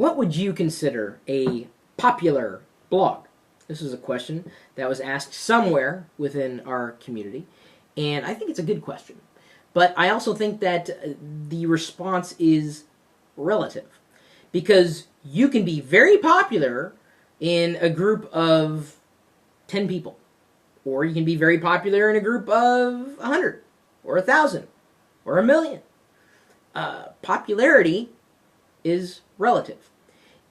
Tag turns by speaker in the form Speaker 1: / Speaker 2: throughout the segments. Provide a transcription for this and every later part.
Speaker 1: What would you consider a popular blog? This is a question that was asked somewhere within our community, and I think it's a good question. But I also think that the response is relative because you can be very popular in a group of 10 people, or you can be very popular in a group of 100 or 1,000 or 1,000,000. Popularity is relative.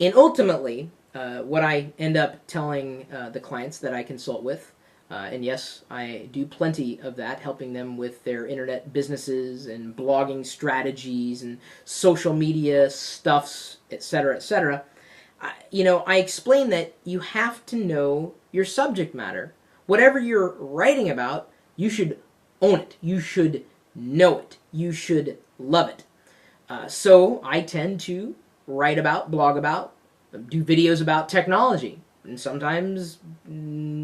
Speaker 1: And ultimately, what I end up telling the clients that I consult with, and yes, I do plenty of that, helping them with their internet businesses and blogging strategies and social media stuffs, etc., etc. I explain that you have to know your subject matter. Whatever you're writing about, you should own it. You should know it. You should love it. So I tend to blog about, do videos about technology, and sometimes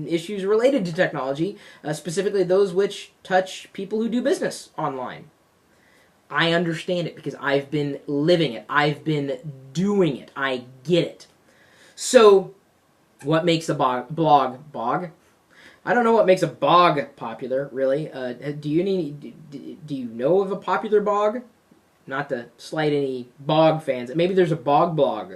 Speaker 1: issues related to technology, specifically those which touch people who do business online. I understand it because I've been living it. I've been doing it. I get it. So, what makes a blog? I don't know what makes a bog popular, really. Do you know of a popular bog? Not to slight any bog fans. Maybe there's a bog blog.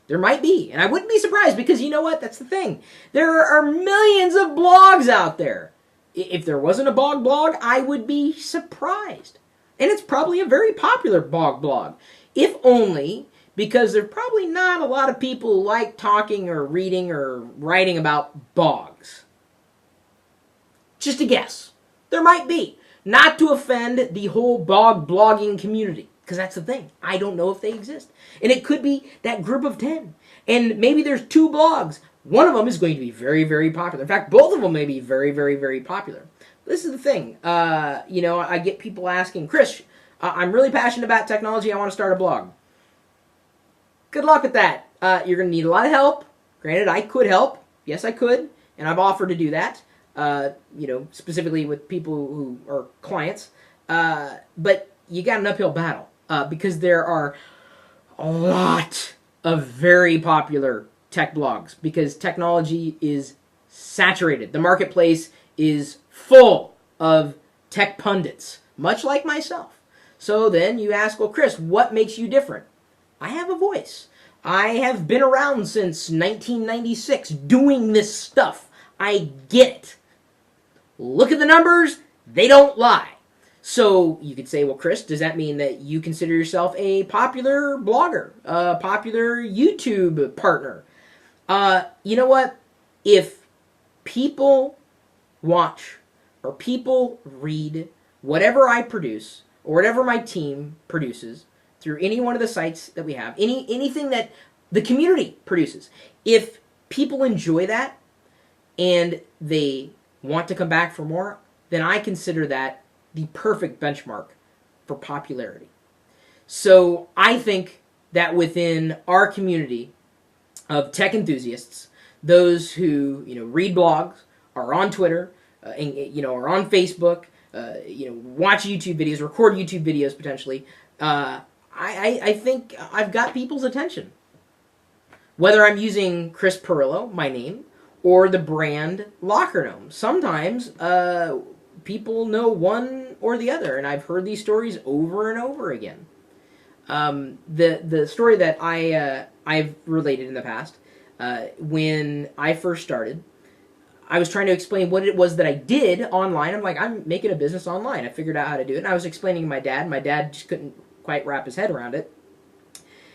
Speaker 1: There might be. And I wouldn't be surprised because you know what? That's the thing. There are millions of blogs out there. If there wasn't a bog blog, I would be surprised. And it's probably a very popular bog blog. If only because there's probably not a lot of people who like talking or reading or writing about bogs. Just a guess. There might be. Not to offend the whole bog blogging community. Because that's the thing. I don't know if they exist. And it could be that group of 10. And maybe there's 2 blogs. One of them is going to be very, very popular. In fact, both of them may be very, very, very popular. This is the thing. I get people asking, Chris, I'm really passionate about technology. I want to start a blog. Good luck with that. You're going to need a lot of help. Granted, I could help. Yes, I could. And I've offered to do that. Specifically with people who are clients. But you got an uphill battle. Because there are a lot of very popular tech blogs because technology is saturated. The marketplace is full of tech pundits, much like myself. So then you ask, well, Chris, what makes you different? I have a voice. I have been around since 1996 doing this stuff. I get it. Look at the numbers. They don't lie. So you could say, well, Chris, does that mean that you consider yourself a popular blogger, a popular YouTube partner? You know what? If people watch or people read whatever I produce or whatever my team produces through any one of the sites that we have, anything that the community produces, if people enjoy that and they want to come back for more, then I consider that the perfect benchmark for popularity. So I think that within our community of tech enthusiasts, those who read blogs, are on Twitter, are on Facebook, watch YouTube videos, record YouTube videos potentially, I think I've got people's attention. Whether I'm using Chris Pirillo, my name, or the brand Locker Gnome. Sometimes people know one or the other, and I've heard these stories over and over again. The story that I've related in the past, when I first started, I was trying to explain what it was that I did online. I'm making a business online. I figured out how to do it, and I was explaining to my dad. My dad just couldn't quite wrap his head around it,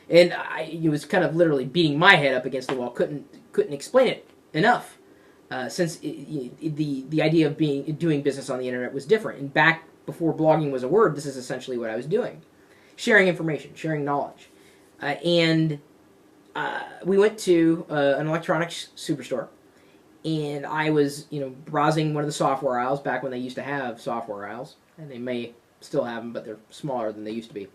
Speaker 1: and he was kind of literally beating my head up against the wall. Couldn't explain it enough. Since the idea of doing business on the internet was different. And back before blogging was a word, this is essentially what I was doing. Sharing information, sharing knowledge. And we went to an electronics superstore, and I was browsing one of the software aisles back when they used to have software aisles. And they may still have them, but they're smaller than they used to be.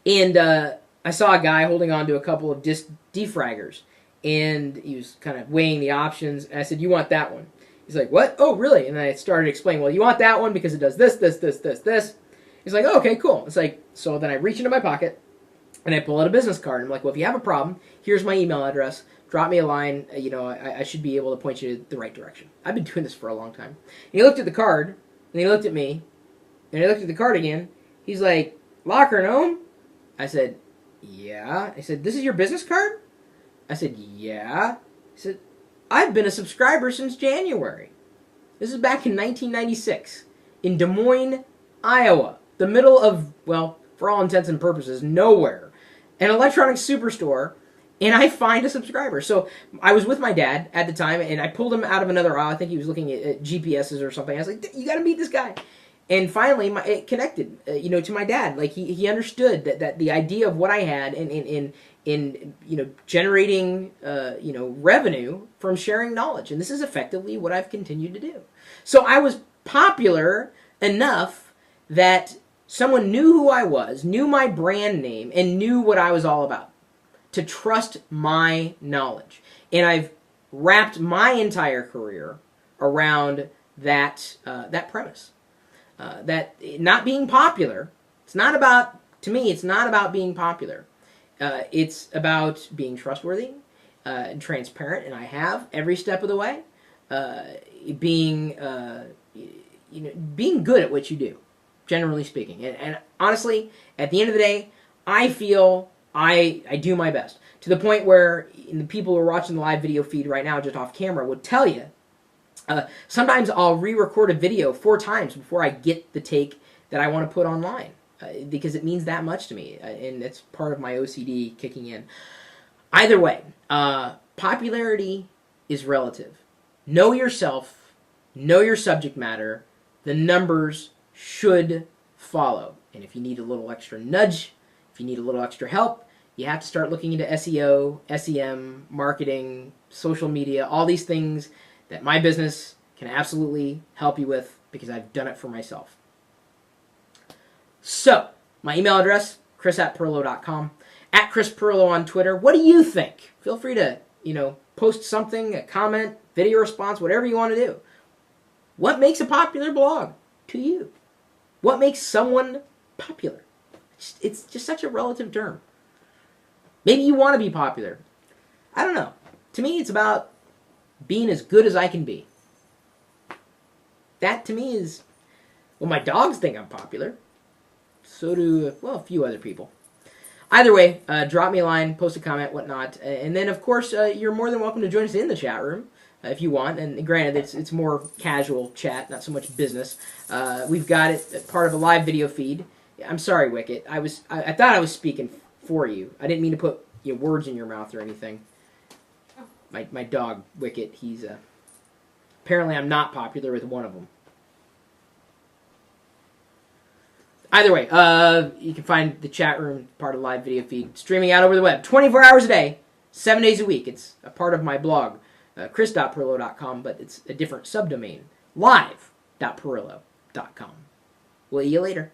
Speaker 1: And I saw a guy holding on to a couple of disk defraggers. And he was kind of weighing the options. And I said, you want that one? He's like, what? Oh, really? And then I started explaining, well, you want that one because it does this, this, this, this, this. He's like, oh, okay, cool. It's like, so then I reach into my pocket, And I pull out a business card. And I'm like, well, if you have a problem, here's my email address. Drop me a line. I should be able to point you the right direction. I've been doing this for a long time. And he looked at the card, and he looked at me, and he looked at the card again. He's like, Locker Gnome? I said, yeah. He said, this is your business card? I said, yeah. He said, I've been a subscriber since January. This is back in 1996 in Des Moines, Iowa. The middle of, well, for all intents and purposes, nowhere. An electronics superstore, and I find a subscriber. So I was with my dad at the time, and I pulled him out of another aisle. I think he was looking at GPSs or something. I was like, you got to meet this guy. And finally, it connected, to my dad. Like he understood that the idea of what I had in generating revenue from sharing knowledge, and this is effectively what I've continued to do. So I was popular enough that someone knew who I was, knew my brand name, and knew what I was all about, to trust my knowledge. And I've wrapped my entire career around that premise. That not being popular, it's not about being popular. It's about being trustworthy and transparent, and I have every step of the way. Being good at what you do, generally speaking. And honestly, at the end of the day, I feel I do my best. To the point where the people who are watching the live video feed right now, just off camera, would tell you, sometimes I'll re-record a video 4 times before I get the take that I want to put online, because it means that much to me, and it's part of my OCD kicking in. Either way, popularity is relative. Know yourself, know your subject matter, the numbers should follow. And if you need a little extra nudge, if you need a little extra help, you have to start looking into SEO, SEM, marketing, social media, all these things that my business can absolutely help you with, because I've done it for myself. So, my email address, chris@pirillo.com, @ChrisPirillo on Twitter. What do you think? Feel free to, post something, a comment, video response, whatever you want to do. What makes a popular blog to you? What makes someone popular? It's just such a relative term. Maybe you want to be popular. I don't know. To me, it's about being as good as I can be. That, to me, is... Well, my dogs think I'm popular. So do, a few other people. Either way, drop me a line, post a comment, whatnot. And then, of course, you're more than welcome to join us in the chat room if you want. And granted, it's more casual chat, not so much business. We've got it as part of a live video feed. I'm sorry, Wicket. I thought I was speaking for you. I didn't mean to put words in your mouth or anything. My dog, Wicket, he's... apparently I'm not popular with one of them. Either way, you can find the chat room, part of the live video feed, streaming out over the web, 24 hours a day, 7 days a week. It's a part of my blog, chris.pirillo.com, but it's a different subdomain, live.pirillo.com. We'll see you later.